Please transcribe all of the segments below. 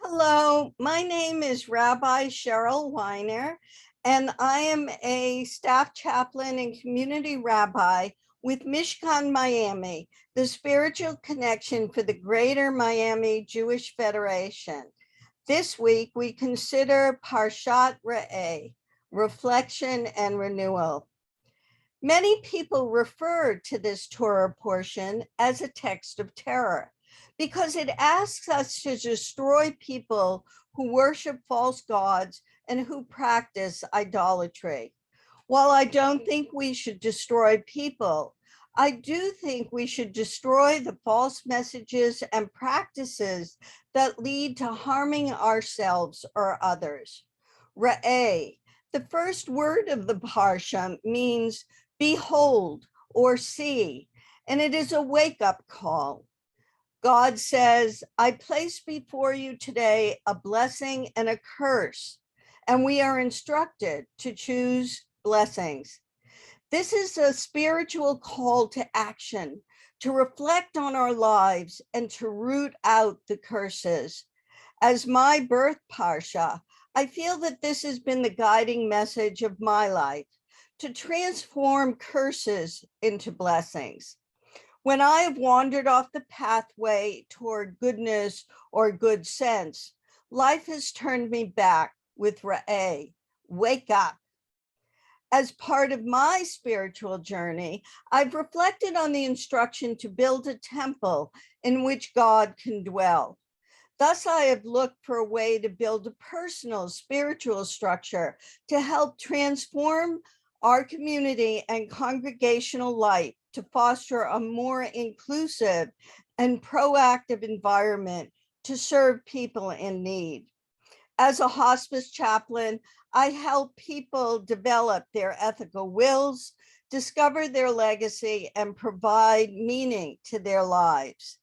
Hello, my name is Rabbi Cheryl Weiner, and I am a staff chaplain and community rabbi with Mishkan, Miami, the spiritual connection for the Greater Miami Jewish Federation. This week, we consider Parashat Rabbi, reflection and renewal. Many people refer to this Torah portion as a text of terror because it asks us to destroy people who worship false gods and who practice idolatry. While I don't think we should destroy people, I do think we should destroy the false messages and practices that lead to harming ourselves or others. Ra'eh, the first word of the parsha, means behold or see, and it is a wake-up call. God says, I place before you today a blessing and a curse, and we are instructed to choose blessings. This is a spiritual call to action, to reflect on our lives and to root out the curses. As my birth parsha, I feel that this has been the guiding message of my life, to transform curses into blessings. When I have wandered off the pathway toward goodness or good sense, life has turned me back with Ra'eh, wake up. As part of my spiritual journey, I've reflected on the instruction to build a temple in which God can dwell. Thus, I have looked for a way to build a personal spiritual structure to help transform our community and congregational life to foster a more inclusive and proactive environment to serve people in need. As a hospice chaplain, I help people develop their ethical wills, discover their legacy, and provide meaning to their lives.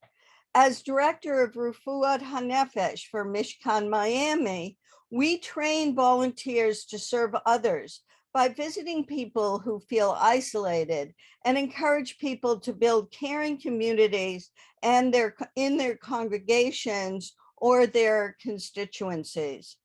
As director of Refuat HaNefesh for Mishkan, Miami, we train volunteers to serve others by visiting people who feel isolated and encourage people to build caring communities and in their congregations or their constituencies.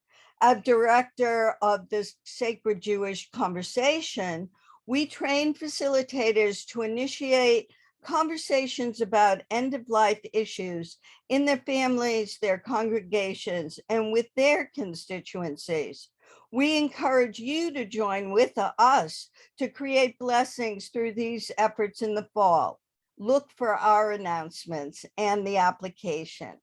As director of the Sacred Jewish Conversation, we train facilitators to initiate conversations about end-of-life issues in their families, their congregations, and with their constituencies. We encourage you to join with us to create blessings through these efforts in the fall. Look for our announcements and the application.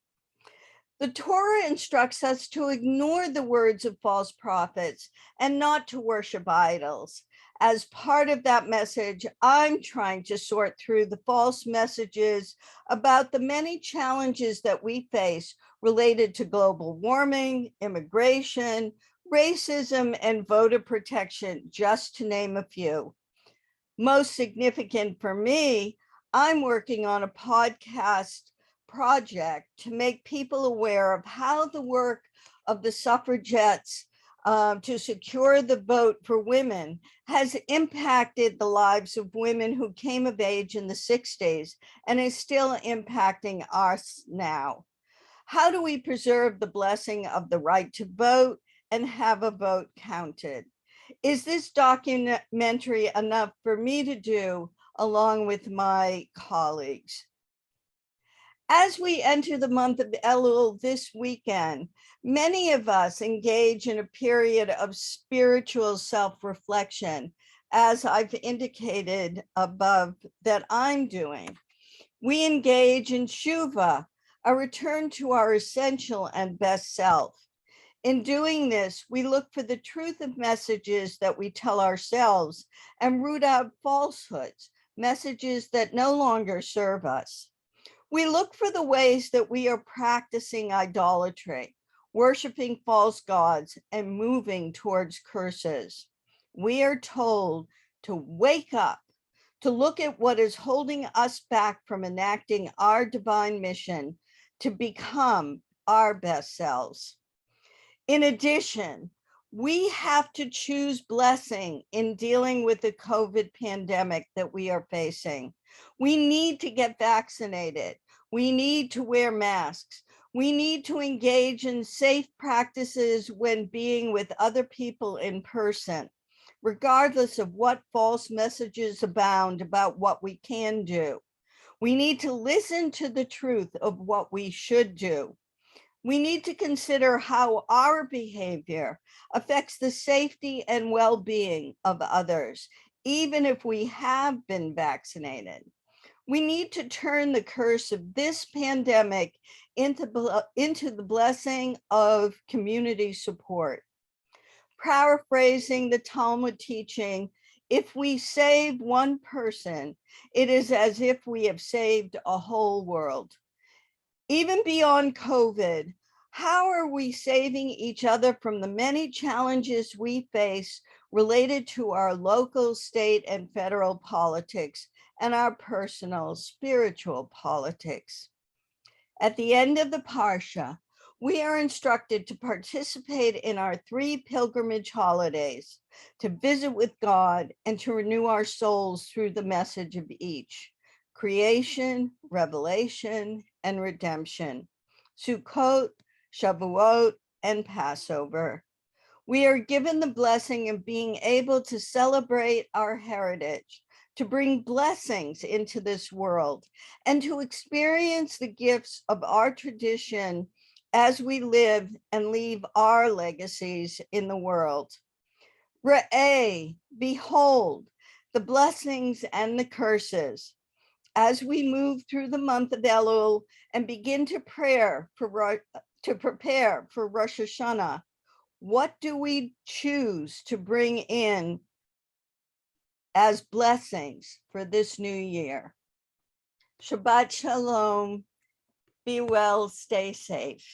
The Torah instructs us to ignore the words of false prophets and not to worship idols. As part of that message, I'm trying to sort through the false messages about the many challenges that we face related to global warming, immigration, racism, and voter protection, just to name a few. Most significant for me, I'm working on a podcast project to make people aware of how the work of the suffragettes to secure the vote for women has impacted the lives of women who came of age in the 60s and is still impacting us now. How do we preserve the blessing of the right to vote and have a vote counted? Is this documentary enough for me to do along with my colleagues? As we enter the month of Elul this weekend, many of us engage in a period of spiritual self-reflection, as I've indicated above that I'm doing. We engage in tshuva, a return to our essential and best self. In doing this, we look for the truth of messages that we tell ourselves and root out falsehoods, messages that no longer serve us. We look for the ways that we are practicing idolatry, worshiping false gods, and moving towards curses. We are told to wake up, to look at what is holding us back from enacting our divine mission to become our best selves. In addition, we have to choose blessing in dealing with the COVID pandemic that we are facing. We need to get vaccinated. We need to wear masks. We need to engage in safe practices when being with other people in person, regardless of what false messages abound about what we can do. We need to listen to the truth of what we should do. We need to consider how our behavior affects the safety and well-being of others, even if we have been vaccinated. We need to turn the curse of this pandemic into the blessing of community support. Paraphrasing the Talmud teaching, if we save one person, it is as if we have saved a whole world. Even beyond COVID, how are we saving each other from the many challenges we face related to our local, state, and federal politics and our personal spiritual politics? At the end of the Parsha, we are instructed to participate in our 3 pilgrimage holidays, to visit with God and to renew our souls through the message of each: creation, revelation, and redemption, Sukkot, Shavuot, and Passover. We are given the blessing of being able to celebrate our heritage, to bring blessings into this world, and to experience the gifts of our tradition as we live and leave our legacies in the world. Re'eh, behold, the blessings and the curses. As we move through the month of Elul and begin to prepare for Rosh Hashanah, what do we choose to bring in as blessings for this new year? Shabbat Shalom. Be well, stay safe.